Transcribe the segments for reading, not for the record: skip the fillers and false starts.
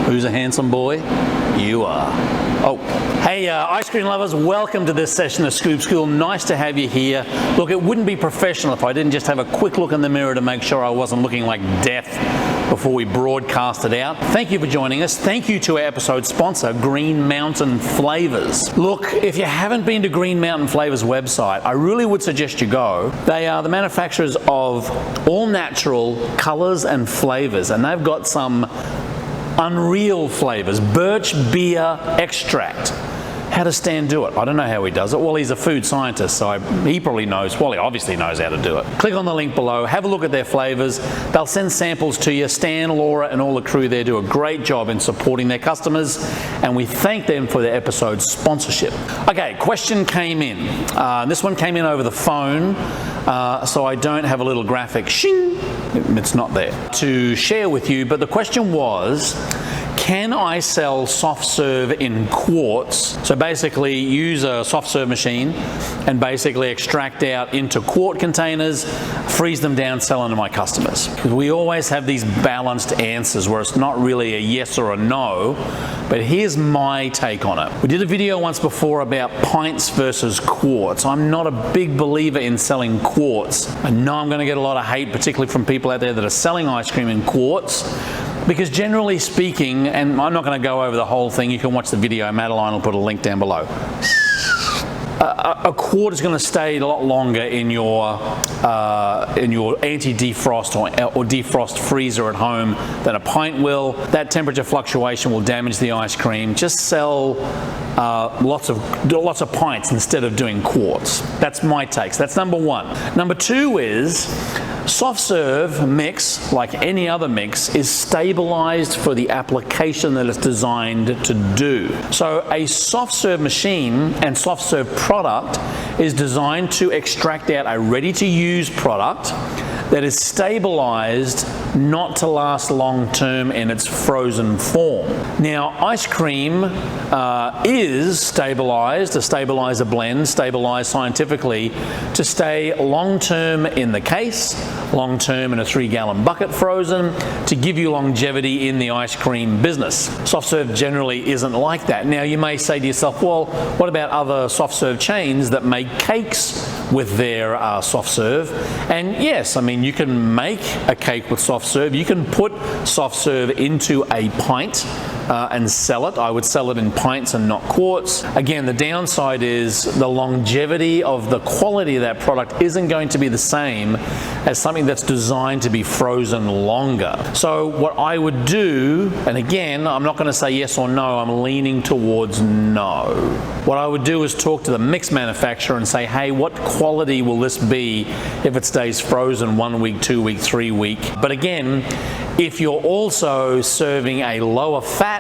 Who's a handsome boy? You are. Oh, hey ice cream lovers, welcome to this session of Scoop School. Nice to have you here. Look, it wouldn't be professional if I didn't just have a quick look in the mirror to make sure I wasn't looking like death before we broadcast it out. Thank you for joining us. Thank you to our episode sponsor, Green Mountain Flavors. Look, if you haven't been to Green Mountain Flavors website, I really would suggest you go. They are the manufacturers of all natural colors and flavors, and they've got some unreal flavors. Birch beer extract. How does Stan do it? I don't know how he does it. Well, he's a food scientist, so he probably knows. Well, he obviously knows how to do it. Click on the link below, have a look at their flavors. They'll send samples to you. Stan, Laura, and all the crew there do a great job in supporting their customers, and we thank them for their episode sponsorship. Okay, question came in. This one came in over the phone, so I don't have a little graphic, shing, it's not there, to share with you, but the question was, can I sell soft serve in quarts? So basically use a soft serve machine and basically extract out into quart containers, freeze them down, sell them to my customers. Because we always have these balanced answers where it's not really a yes or a no, but here's my take on it. We did a video once before about pints versus quarts. I'm not a big believer in selling quarts. I know I'm going to get a lot of hate, particularly from people out there that are selling ice cream in quarts. Because generally speaking, and I'm not going to go over the whole thing, you can watch the video, Madeline will put a link down below. A quart is going to stay a lot longer in your anti-defrost or defrost freezer at home than a pint will. That temperature fluctuation will damage the ice cream. Just sell lots of pints instead of doing quarts. That's my take. So that's number one. Number two is soft serve mix, like any other mix, is stabilized for the application that it's designed to do. So a soft serve machine and soft serve product is designed to extract out a ready-to-use product that is stabilized not to last long term in its frozen form. Now, ice cream is stabilized, a stabilizer blend, stabilized scientifically to stay long term in the case, long term in a 3-gallon bucket frozen, to give you longevity in the ice cream business. Soft serve generally isn't like that. Now, you may say to yourself, well, what about other soft serve chains that make cakes with their soft serve? And yes, I mean, you can make a cake with soft serve. You can put soft serve into a pint and sell it. I would sell it in pints and not quarts. Again, the downside is the longevity of the quality of that product isn't going to be the same as something that's designed to be frozen longer. So what I would do, and again, I'm not going to say yes or no, I'm leaning towards no. What I would do is talk to the mix manufacturer and say, hey, what quality will this be if it stays frozen 1 week, 2 week, 3 week? But again, if you're also serving a lower fat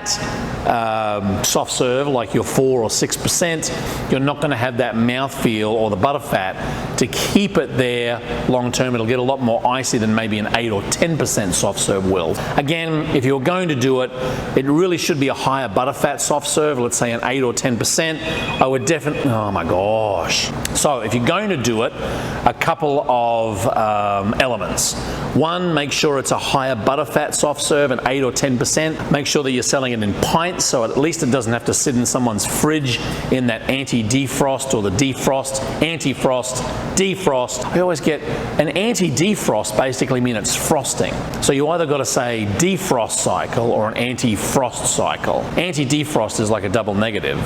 soft serve, like your 4 or 6%, you're not going to have that mouthfeel or the butter fat to keep it there long term. It'll get a lot more icy than maybe an 8 or 10% soft serve will. Again, if you're going to do it, it really should be a higher butter fat soft serve, let's say an 8 or 10%. I would definitely, oh my gosh. So if you're going to do it, a couple of elements. One, make sure it's a higher butter fat soft serve, an 8 or 10%. Make sure that you're selling it in pints, so at least it doesn't have to sit in someone's fridge in that anti-defrost or the defrost, anti-frost, defrost. I always get an anti-defrost basically mean it's frosting. So you either got to say defrost cycle or an anti-frost cycle. Anti-defrost is like a double negative.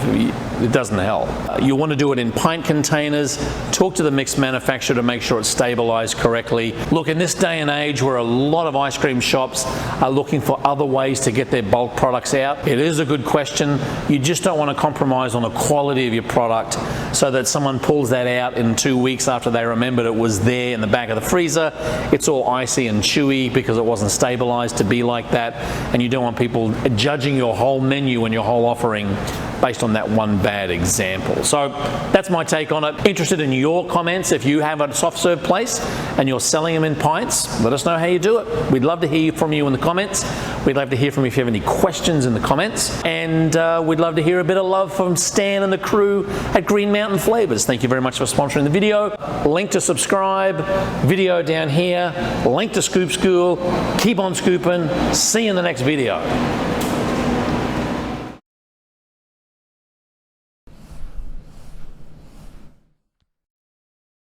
It doesn't help. You want to do it in pint containers. Talk to the mix manufacturer to make sure it's stabilized correctly. Look, in this day and age where a lot of ice cream shops are looking for other ways to get their bulk products out, it is a good question. You just don't want to compromise on the quality of your product so that someone pulls that out in 2 weeks after they remembered it was there in the back of the freezer. It's all icy and chewy because it wasn't stabilized to be like that, and you don't want people judging your whole menu and your whole offering based on that one bad example. So that's my take on it. Interested in your comments. If you have a soft serve place and you're selling them in pints, let us know how you do it. We'd love to hear from you in the comments. We'd love to hear from you if you have any questions in the comments. And we'd love to hear a bit of love from Stan and the crew at Green Mountain Flavors. Thank you very much for sponsoring the video. Link to subscribe, video down here, link to Scoop School. Keep on scooping. See you in the next video.